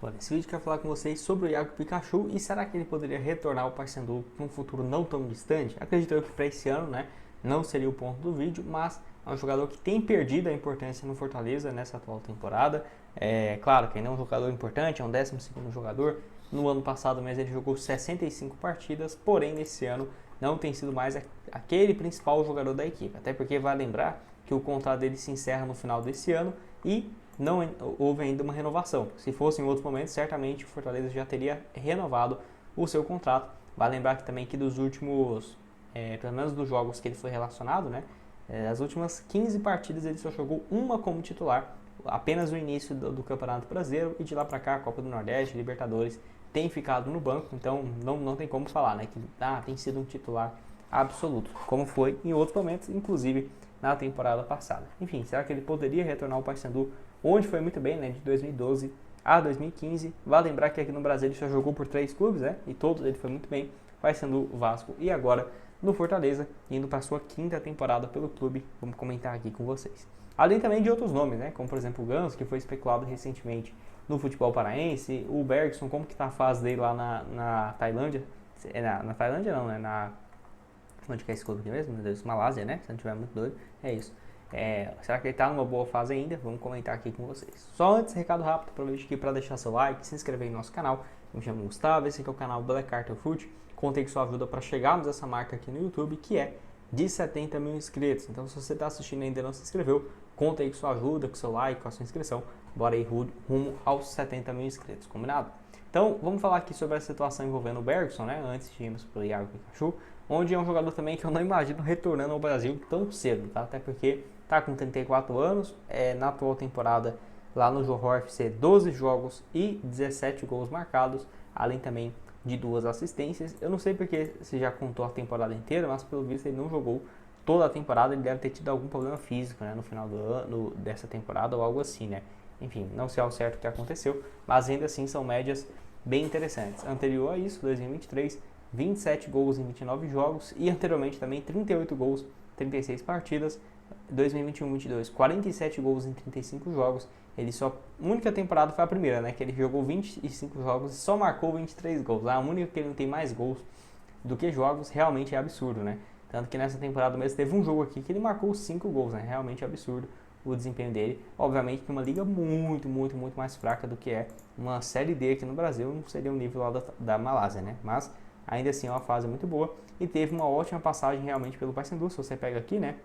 Bom, nesse vídeo eu quero falar com vocês sobre o Iago Pikachu e será que ele poderia retornar ao Paysandu num futuro não tão distante? Acredito eu que para esse ano, né, não seria o ponto do vídeo, mas é um jogador que tem perdido a importância no Fortaleza nessa atual temporada. É claro que ainda é um jogador importante, é um 12º jogador. No ano passado mesmo ele jogou 65 partidas, porém nesse ano não tem sido mais aquele principal jogador da equipe. Até porque vai lembrar que o contrato dele se encerra no final desse ano e não houve ainda uma renovação. Se fosse em outro momento, certamente o Fortaleza já teria renovado o seu contrato. Vale lembrar que também que dos últimos, pelo menos dos jogos que ele foi relacionado, né, as últimas 15 partidas ele só jogou uma como titular, apenas no início do Campeonato Brasileiro, e de lá para cá, a Copa do Nordeste, Libertadores, tem ficado no banco, então não tem como falar, né, que tem sido um titular absoluto, como foi em outros momentos, inclusive na temporada passada. Enfim, será que ele poderia retornar ao Paysandu, onde foi muito bem, né, de 2012 a 2015. Vale lembrar que aqui no Brasil ele só jogou por 3 clubes, né, e todos ele foi muito bem, Paysandu, Vasco e agora no Fortaleza, indo para sua 5ª temporada pelo clube. Vamos comentar aqui com vocês. Além também de outros nomes, né, como por exemplo o Ganso, que foi especulado recentemente no futebol paraense, o Bergson, como que tá a fase dele lá na Tailândia, na Tailândia não, né, onde que é esse clube aqui mesmo? Meu Deus, Malásia, né? Se não tiver muito doido, é isso. Será que ele está numa boa fase ainda? Vamos comentar aqui com vocês. Só antes, recado rápido, aproveite aqui para deixar seu like, se inscrever em nosso canal. Eu me chamo Gustavo, esse aqui é o canal Black Carter Foot. Contei com sua ajuda para chegarmos a essa marca aqui no YouTube, que é de 70 mil inscritos. Então, se você está assistindo e ainda não se inscreveu, conta aí com sua ajuda, com seu like, com a sua inscrição. Bora aí rumo aos 70 mil inscritos, combinado? Então, vamos falar aqui sobre a situação envolvendo o Bergson, né? Antes de irmos para o Iago Pikachu, onde é um jogador também que eu não imagino retornando ao Brasil tão cedo, tá? Até porque tá com 34 anos, na atual temporada lá no Johor FC 12 jogos e 17 gols marcados, além também de 2 assistências. Eu não sei porque se já contou a temporada inteira, mas pelo visto ele não jogou toda a temporada, ele deve ter tido algum problema físico, né, no final do ano, dessa temporada ou algo assim, né? Enfim, não sei ao certo o que aconteceu, mas ainda assim são médias bem interessantes. Anterior a isso, 2023, 27 gols em 29 jogos e anteriormente também 38 gols, 36 partidas. 2021-22, 47 gols em 35 jogos. Ele só, a única temporada foi a primeira, né, que ele jogou 25 jogos e só marcou 23 gols. A única que ele não tem mais gols do que jogos, realmente é absurdo, né? Tanto que nessa temporada mesmo teve um jogo aqui que ele marcou 5 gols, né? Realmente absurdo o desempenho dele. Obviamente que uma liga muito mais fraca do que é uma Série D aqui no Brasil, não seria o nível lá da Malásia, né? Mas ainda assim é uma fase muito boa e teve uma ótima passagem realmente pelo Paysandu. Se você pega aqui, né,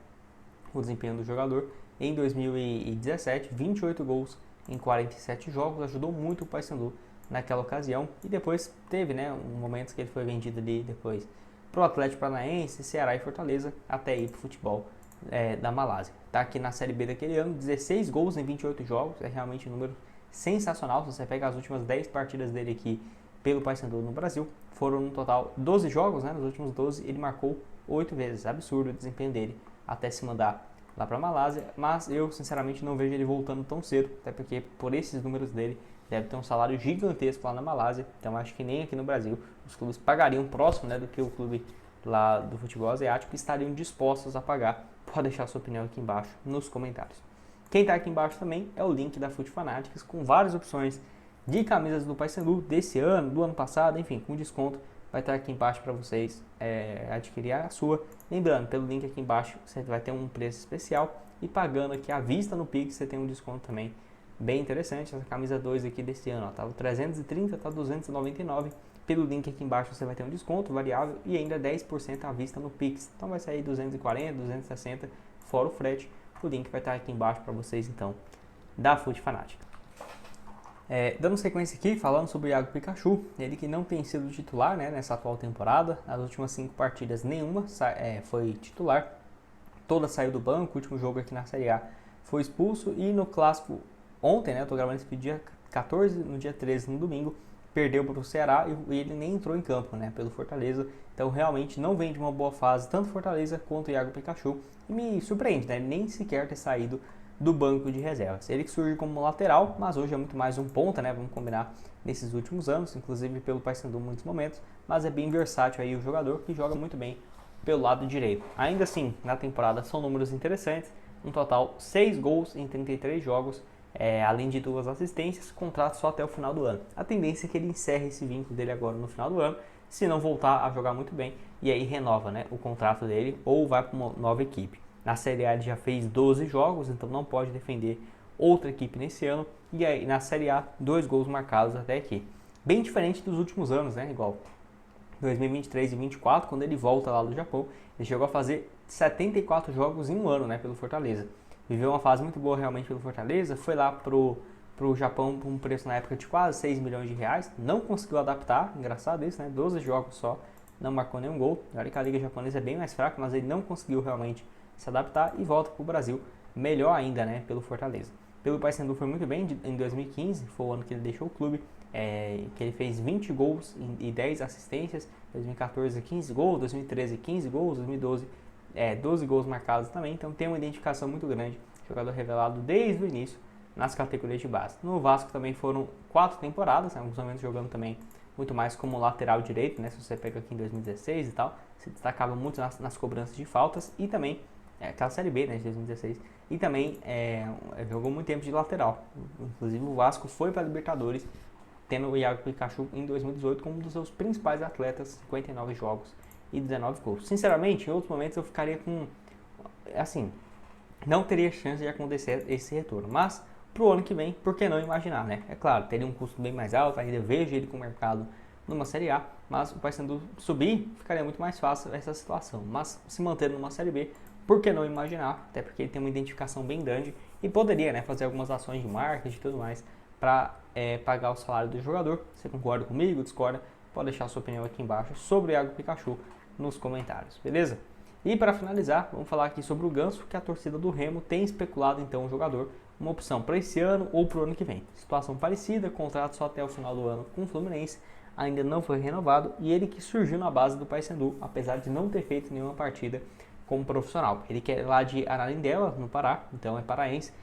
o desempenho do jogador em 2017, 28 gols em 47 jogos, ajudou muito o Paysandu naquela ocasião. E depois teve, né, um momento que ele foi vendido ali depois para o Atlético Paranaense, Ceará e Fortaleza, até ir para o futebol da Malásia. Tá aqui na Série B daquele ano, 16 gols em 28 jogos, é realmente um número sensacional. Se você pega as últimas 10 partidas dele aqui pelo Paysandu no Brasil, foram no total 12 jogos, né? Nos últimos 12 ele marcou 8 vezes, absurdo o desempenho dele até se mandar lá para a Malásia, mas eu sinceramente não vejo ele voltando tão cedo, até porque por esses números dele deve ter um salário gigantesco lá na Malásia, então acho que nem aqui no Brasil os clubes pagariam próximo, né, do que o clube lá do futebol asiático estariam dispostos a pagar. Pode deixar sua opinião aqui embaixo nos comentários. Quem está aqui embaixo também é o link da FUT Fanatics com várias opções de camisas do Paysandu desse ano, do ano passado, enfim, com desconto. Vai estar aqui embaixo para vocês adquirir a sua. Lembrando, pelo link aqui embaixo você vai ter um preço especial e pagando aqui à vista no Pix você tem um desconto também bem interessante. Essa camisa 2 aqui desse ano estava 330, está 299. Pelo link aqui embaixo você vai ter um desconto variável e ainda 10% à vista no Pix. Então vai sair 240, 260 fora o frete. O link vai estar aqui embaixo para vocês então da FUT Fanatic. Dando sequência aqui, falando sobre o Iago Pikachu, ele que não tem sido titular, né, nessa atual temporada. As últimas 5 partidas nenhuma foi titular, toda saiu do banco. O último jogo aqui na Série A foi expulso e no clássico ontem, né, eu tô gravando esse vídeo dia 14, no dia 13, no domingo, perdeu para o Ceará e ele nem entrou em campo, né, pelo Fortaleza. Então realmente não vem de uma boa fase tanto Fortaleza quanto o Iago Pikachu e me surpreende, né, nem sequer ter saído do banco de reservas. Ele que surge como lateral, mas hoje é muito mais um ponta, né? Vamos combinar, nesses últimos anos, inclusive pelo Paysandu em muitos momentos, mas é bem versátil aí o jogador que joga muito bem pelo lado direito. Ainda assim, na temporada são números interessantes, um total 6 gols em 33 jogos, além de 2 assistências, contrato só até o final do ano. A tendência é que ele encerre esse vínculo dele agora no final do ano, se não voltar a jogar muito bem, e aí renova, né, o contrato dele ou vai para uma nova equipe. Na Série A ele já fez 12 jogos, então não pode defender outra equipe nesse ano, e aí na Série A 2 gols marcados até aqui. Bem diferente dos últimos anos, né, igual 2023 e 2024, quando ele volta lá do Japão, ele chegou a fazer 74 jogos em um ano, né, pelo Fortaleza. Viveu uma fase muito boa realmente pelo Fortaleza, foi lá pro Japão por um preço na época de quase 6 milhões de reais, não conseguiu adaptar, engraçado isso, né, 12 jogos só, não marcou nenhum gol. Olha que a liga japonesa é bem mais fraca, mas ele não conseguiu realmente se adaptar e volta pro Brasil, melhor ainda, né, pelo Fortaleza. Pelo Paysandu foi muito bem em 2015, foi o ano que ele deixou o clube, que ele fez 20 gols e 10 assistências, 2014 15 gols, 2013 15 gols, 2012 12 gols marcados também, então tem uma identificação muito grande, jogador revelado desde o início nas categorias de base. No Vasco também foram 4 temporadas, né, alguns momentos jogando também muito mais como lateral direito, né, se você pega aqui em 2016 e tal, se destacava muito nas cobranças de faltas e também aquela Série B, né, de 2016, e também jogou muito tempo de lateral. Inclusive o Vasco foi para a Libertadores, tendo o Iago Pikachu em 2018 como um dos seus principais atletas, 59 jogos e 19 gols. Sinceramente, em outros momentos eu ficaria com, assim, não teria chance de acontecer esse retorno, mas pro ano que vem, por que não imaginar, né? É claro, teria um custo bem mais alto, ainda vejo ele com o mercado numa Série A, mas o Paysandu subir, ficaria muito mais fácil essa situação, mas se manter numa Série B, por que não imaginar? Até porque ele tem uma identificação bem grande e poderia, né, fazer algumas ações de marketing e tudo mais para pagar o salário do jogador. Você concorda comigo? Discorda? Pode deixar a sua opinião aqui embaixo sobre o Iago Pikachu nos comentários, beleza? E para finalizar, vamos falar aqui sobre o Ganso, que a torcida do Remo tem especulado então o jogador, uma opção para esse ano ou para o ano que vem. Situação parecida, contrato só até o final do ano com o Fluminense, ainda não foi renovado, e ele que surgiu na base do Paysandu, apesar de não ter feito nenhuma partida como profissional. Ele que é lá de Ararindela, no Pará, então é paraense,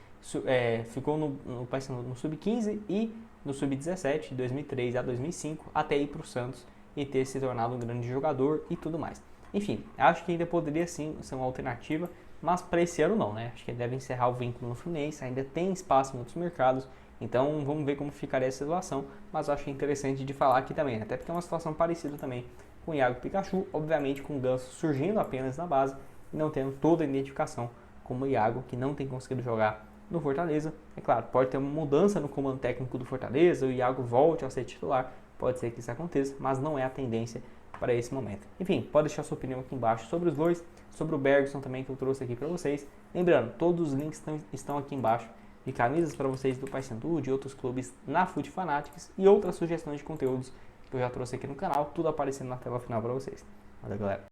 ficou no Paysandu no Sub-15 e no Sub-17, de 2003 a 2005, até ir para o Santos e ter se tornado um grande jogador e tudo mais. Enfim, acho que ainda poderia sim ser uma alternativa, mas para esse ano não, né? Acho que ele deve encerrar o vínculo no Fluminense, ainda tem espaço em outros mercados, então vamos ver como ficaria essa situação, mas eu acho interessante de falar aqui também, até porque é uma situação parecida também com o Iago Pikachu, obviamente com o Ganso surgindo apenas na base e não tendo toda a identificação como o Iago, que não tem conseguido jogar no Fortaleza. É claro, pode ter uma mudança no comando técnico do Fortaleza, o Iago volte a ser titular, pode ser que isso aconteça, mas não é a tendência para esse momento. Enfim, pode deixar sua opinião aqui embaixo sobre os dois, sobre o Bergson também, que eu trouxe aqui para vocês. Lembrando, todos os links estão aqui embaixo de camisas para vocês do Paysandu, de outros clubes na Foot Fanatics e outras sugestões de conteúdos que eu já trouxe aqui no canal, tudo aparecendo na tela final para vocês. Valeu, galera!